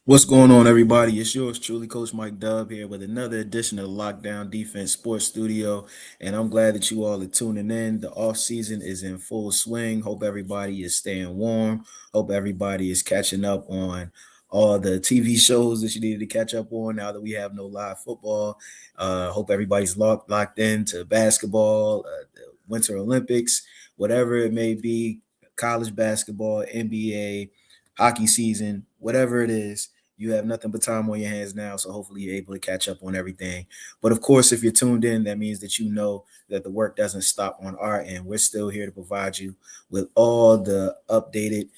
What's going on, everybody? It's yours truly, Coach Mike Dub here with another edition of the Lockdown Defense Sports Studio. And I'm glad that you all are tuning in. The off season is in full swing. Hope everybody is staying warm. Hope everybody is catching up on all the TV shows that you needed to catch up on now that we have no live football. Hope everybody's locked into basketball, the Winter Olympics, whatever it may be, college basketball, NBA, hockey season, whatever it is. You have nothing but time on your hands now, so hopefully you're able to catch up on everything. But of course, if you're tuned in, that means that you know that the work doesn't stop on our end. We're still here to provide you with all the updated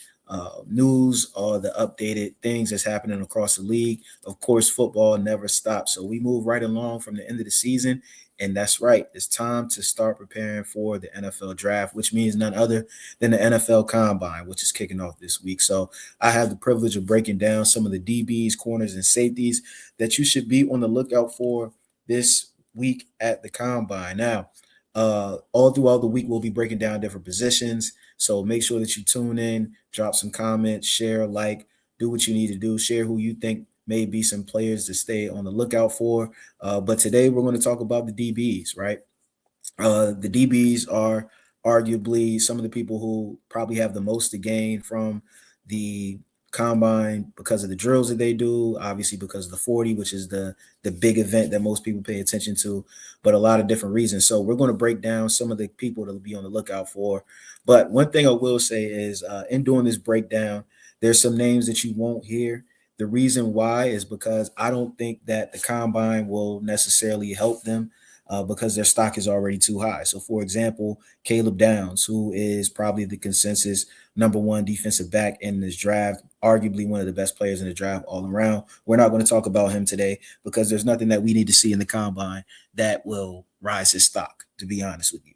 news, all the updated things that's happening across the league. Of course, football never stops, so we move right along from the end of the season. And that's right, it's time to start preparing for the NFL draft, which means none other than the NFL Combine, which is kicking off this week. So I have the privilege of breaking down some of the DBs, corners, and safeties that you should be on the lookout for this week at the Combine. Now, all throughout the week, we'll be breaking down different positions. So make sure that you tune in, drop some comments, share, like, do what you need to do, share who you think may be some players to stay on the lookout for. But today we're going to talk about the DBs, right? The DBs are arguably some of the people who probably have the most to gain from the combine because of the drills that they do, obviously because of the 40, which is the big event that most people pay attention to, but a lot of different reasons. So we're going to break down some of the people to be on the lookout for. But one thing I will say is in doing this breakdown, there's some names that you won't hear. The reason why is because I don't think that the combine will necessarily help them because their stock is already too high. So, for example, Caleb Downs, who is probably the consensus number one defensive back in this draft, arguably one of the best players in the draft all around. We're not going to talk about him today because there's nothing that we need to see in the combine that will rise his stock, to be honest with you.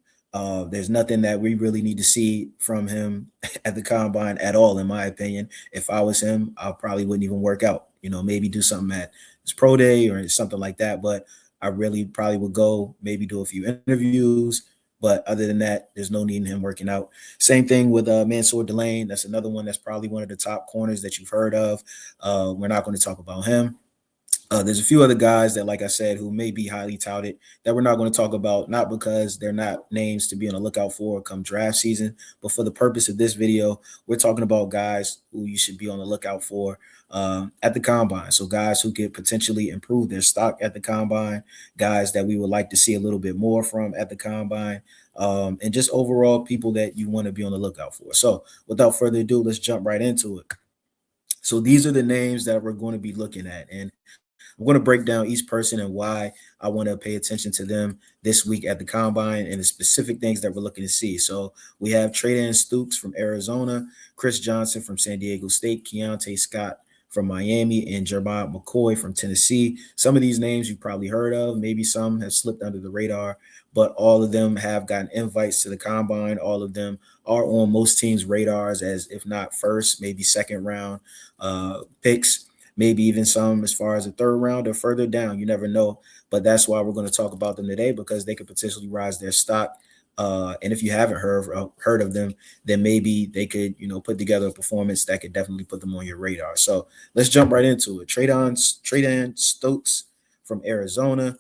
There's nothing that we really need to see from him at the combine at all, in my opinion. If I was him, I probably wouldn't even work out. Maybe do something at his pro day or something like that. But I really probably would go, maybe do a few interviews. But other than that, there's no need in him working out. Same thing with Mansour Delane. That's another one that's probably one of the top corners that you've heard of. We're not going to talk about him. There's a few other guys that, like I said, who may be highly touted that we're not going to talk about, not because they're not names to be on the lookout for come draft season, but for the purpose of this video, we're talking about guys who you should be on the lookout for at the combine. So guys who could potentially improve their stock at the combine, guys that we would like to see a little bit more from at the combine, and just overall people that you want to be on the lookout for. So without further ado, let's jump right into it. So these are the names that we're going to be looking at, and I'm going to break down each person and why I want to pay attention to them this week at the combine and the specific things that we're looking to see. So we have Treydan Stukes from Arizona, Chris Johnson from San Diego State, Keontae Scott from Miami, and Jermont McCoy from Tennessee. Some of these names you've probably heard of, maybe some have slipped under the radar, but all of them have gotten invites to the combine. All of them are on most teams' radars as, if not first, maybe second round picks, maybe even some as far as a third round or further down. You never know. But that's why we're going to talk about them today because they could potentially rise their stock. And if you haven't heard of them, then maybe they could, put together a performance that could definitely put them on your radar. So let's jump right into it. Treydan Stokes from Arizona.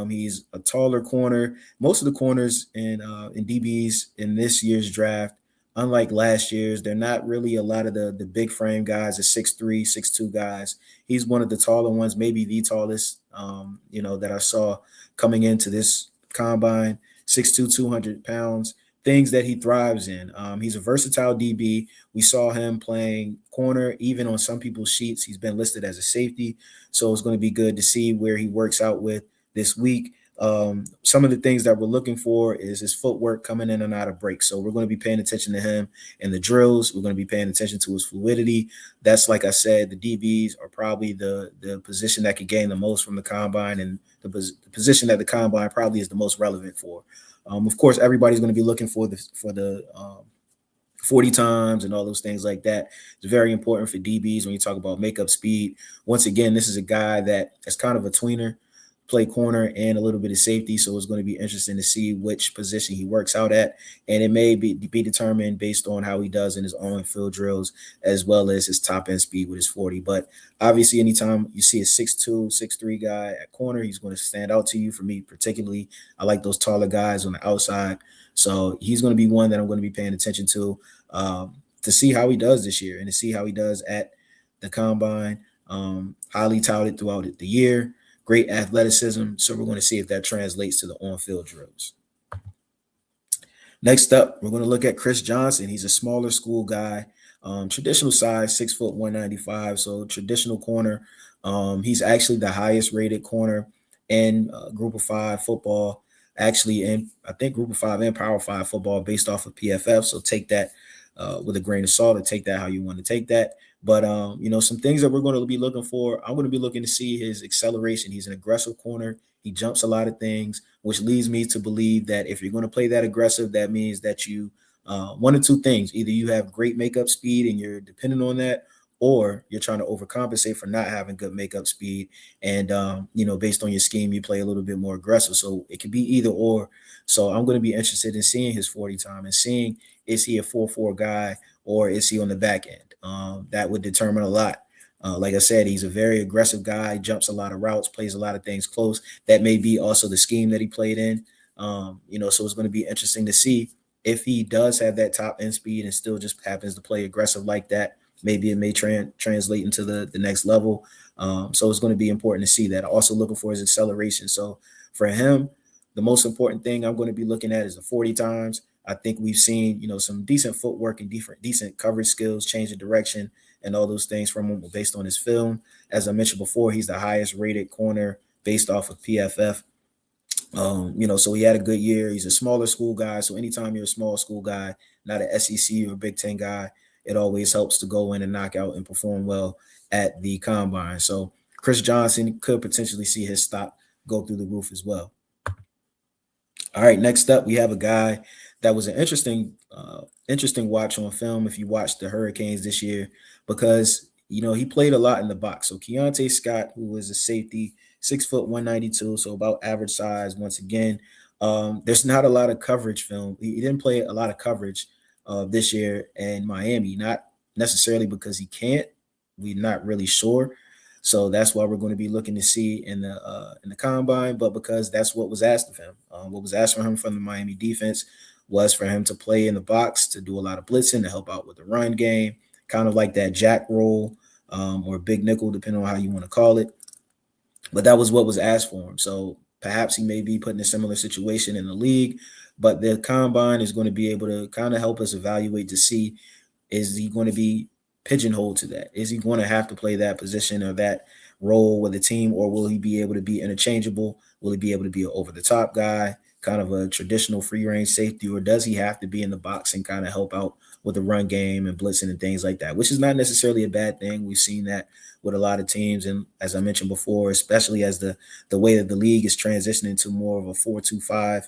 He's a taller corner. Most of the corners in DBs in this year's draft, unlike last year's, they're not really a lot of the big frame guys, the 6'3", 6'2" guys. He's one of the taller ones, maybe the tallest, that I saw coming into this combine. 6'2", 200 pounds, things that he thrives in. He's a versatile DB. We saw him playing corner, even on some people's sheets. He's been listed as a safety. So it's going to be good to see where he works out with this week. Some of the things that we're looking for is his footwork coming in and out of breaks. So we're going to be paying attention to him in the drills. We're going to be paying attention to his fluidity. That's, like I said, the DBs are probably the position that could gain the most from the combine, and the position that the combine probably is the most relevant for. Of course, everybody's going to be looking for the 40 times and all those things like that. It's very important for DBs when you talk about makeup speed. Once again, this is a guy that is kind of a tweener. play corner and a little bit of safety. So it's going to be interesting to see which position he works out at. And it may be determined based on how he does in his on field drills, as well as his top end speed with his 40. But obviously, anytime you see a 6'2", 6'3" guy at corner, he's going to stand out to you. For me, particularly, I like those taller guys on the outside. So he's going to be one that I'm going to be paying attention to see how he does this year and to see how he does at the combine. Highly touted throughout the year, great athleticism. So we're going to see if that translates to the on-field drills. Next up, we're going to look at Chris Johnson. He's a smaller school guy, traditional size, 6', 195. So traditional corner. He's actually the highest rated corner in Group of 5 football. Actually, in I think Group of 5 and Power 5 football based off of PFF. So take that with a grain of salt, or take that how you want to take that. But some things that we're going to be looking for. I'm going to be looking to see his acceleration. He's an aggressive corner. He jumps a lot of things, which leads me to believe that if you're going to play that aggressive, that means that you one of two things: either you have great makeup speed and you're dependent on that, or you're trying to overcompensate for not having good makeup speed. And based on your scheme, you play a little bit more aggressive. So it could be either or. So I'm going to be interested in seeing his 40 time and seeing, is he a 4-4 guy or is he on the back end? That would determine a lot. Like I said, he's a very aggressive guy, jumps a lot of routes, plays a lot of things close. That may be also the scheme that he played in. So it's going to be interesting to see if he does have that top end speed and still just happens to play aggressive like that. Maybe it may translate into the next level. So it's going to be important to see that. Also looking for his acceleration. So for him, the most important thing I'm going to be looking at is the 40 times. I think we've seen, some decent footwork and decent coverage skills, change of direction, and all those things from him based on his film. As I mentioned before, he's the highest rated corner based off of PFF. So he had a good year. He's a smaller school guy. So anytime you're a small school guy, not an SEC or Big Ten guy, it always helps to go in and knock out and perform well at the combine. So Chris Johnson could potentially see his stock go through the roof as well. All right, next up, we have a guy that was an interesting watch on film if you watched the Hurricanes this year, because he played a lot in the box. So Keontae Scott, who was a safety, 6', 192, so about average size once again. There's not a lot of coverage film. He didn't play a lot of coverage this year in Miami, not necessarily because he can't. We're not really sure. So that's why we're going to be looking to see in the combine, but because that's what was asked of him. What was asked from him from the Miami defense was for him to play in the box, to do a lot of blitzing, to help out with the run game, kind of like that jack role or big nickel, depending on how you want to call it. But that was what was asked for him. So perhaps he may be put in a similar situation in the league, but the combine is going to be able to kind of help us evaluate to see, is he going to be pigeonholed to that? Is he going to have to play that position or that role with the team, or will he be able to be interchangeable? Will he be able to be an over-the-top guy, kind of a traditional free-range safety, or does he have to be in the box and kind of help out with the run game and blitzing and things like that, which is not necessarily a bad thing. We've seen that with a lot of teams, and as I mentioned before, especially as the way that the league is transitioning to more of a 4-2-5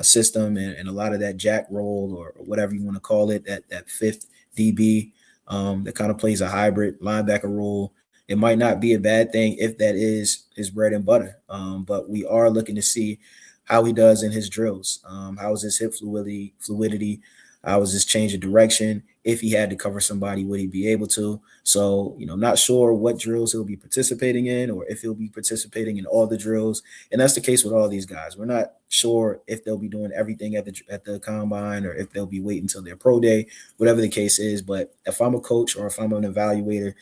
system, and a lot of that jack role or whatever you want to call it, that fifth DB that kind of plays a hybrid linebacker role. It might not be a bad thing if that is his bread and butter, but we are looking to see how he does in his drills. How is his hip fluidity? How is his change of direction? If he had to cover somebody, would he be able to? So, not sure what drills he'll be participating in, or if he'll be participating in all the drills. And that's the case with all these guys. We're not sure if they'll be doing everything at the combine, or if they'll be waiting until their pro day, whatever the case is. But if I'm a coach or if I'm an evaluator,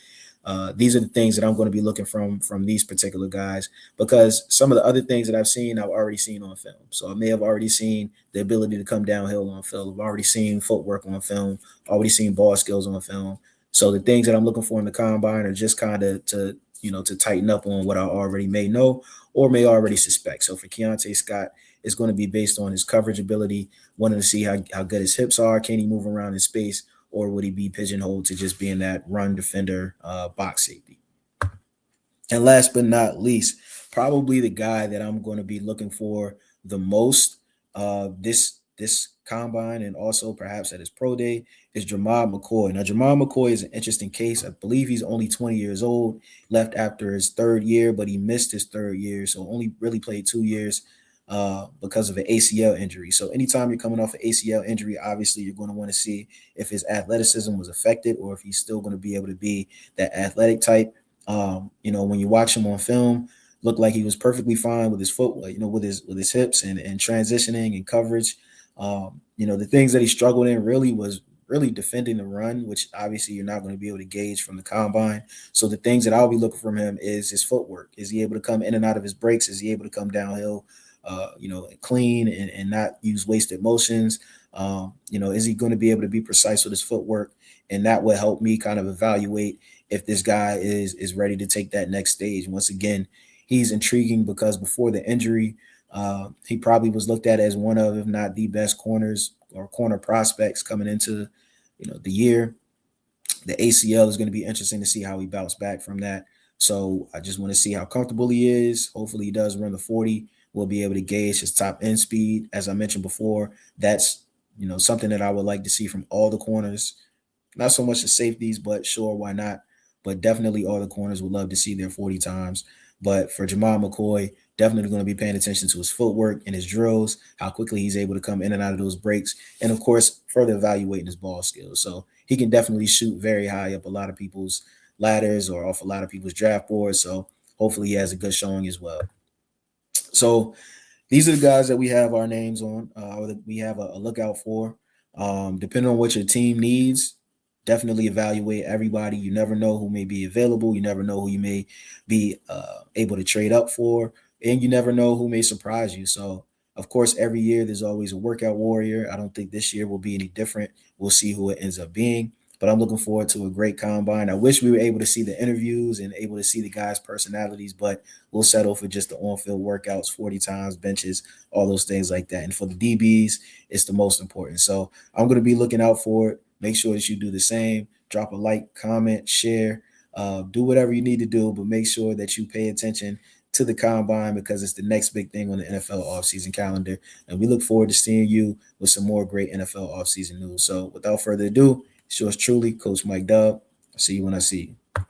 these are the things that I'm going to be looking from these particular guys, because some of the other things that I've already seen on film. So I may have already seen the ability to come downhill on film. I've already seen footwork on film, already seen ball skills on film. So the things that I'm looking for in the combine are just kind of to tighten up on what I already may know or may already suspect. So for Keontae Scott, it's going to be based on his coverage ability, wanting to see how good his hips are. Can he move around in space? Or would he be pigeonholed to just being that run defender, box safety? And last but not least, probably the guy that I'm going to be looking for the most this this combine and also perhaps at his pro day is Jamar McCoy. Now, Jamar McCoy is an interesting case. I believe he's only 20 years old, left after his third year, but he missed his third year, so only really played 2 years because of an ACL injury. So anytime you're coming off an ACL injury, obviously you're going to want to see if his athleticism was affected or if he's still going to be able to be that athletic type. When you watch him on film, looked like he was perfectly fine with his footwork, with his hips and transitioning and coverage. The things that he struggled in really was really defending the run, which obviously you're not going to be able to gauge from the combine. So the things that I'll be looking from him is his footwork. Is he able to come in and out of his breaks? Is he able to come downhill, clean and not use wasted motions? Is he going to be able to be precise with his footwork? And that will help me kind of evaluate if this guy is ready to take that next stage. Once again, he's intriguing because before the injury, he probably was looked at as one of, if not the best corners or corner prospects coming into, the year. The ACL is going to be interesting to see how he bounced back from that. So I just want to see how comfortable he is. Hopefully he does run the 40. We'll be able to gauge his top end speed. As I mentioned before, that's something that I would like to see from all the corners. Not so much the safeties, but sure, why not? But definitely all the corners would love to see their 40 times. But for Jamal McCoy, definitely going to be paying attention to his footwork and his drills, how quickly he's able to come in and out of those breaks, and of course, further evaluating his ball skills. So he can definitely shoot very high up a lot of people's ladders or off a lot of people's draft boards. So hopefully he has a good showing as well. So these are the guys that we have our names on, or that we have a lookout for. Depending on what your team needs, definitely evaluate everybody. You never know who may be available. You never know who you may be able to trade up for, and you never know who may surprise you. So, of course, every year there's always a workout warrior. I don't think this year will be any different. We'll see who it ends up being. But I'm looking forward to a great combine. I wish we were able to see the interviews and able to see the guys' personalities, but we'll settle for just the on-field workouts, 40 times, benches, all those things like that. And for the DBs, it's the most important. So I'm going to be looking out for it. Make sure that you do the same. Drop a like, comment, share, do whatever you need to do, but make sure that you pay attention to the combine because it's the next big thing on the NFL offseason calendar. And we look forward to seeing you with some more great NFL offseason news. So without further ado, it's yours truly, Coach Mike Dub. I'll see you when I see you.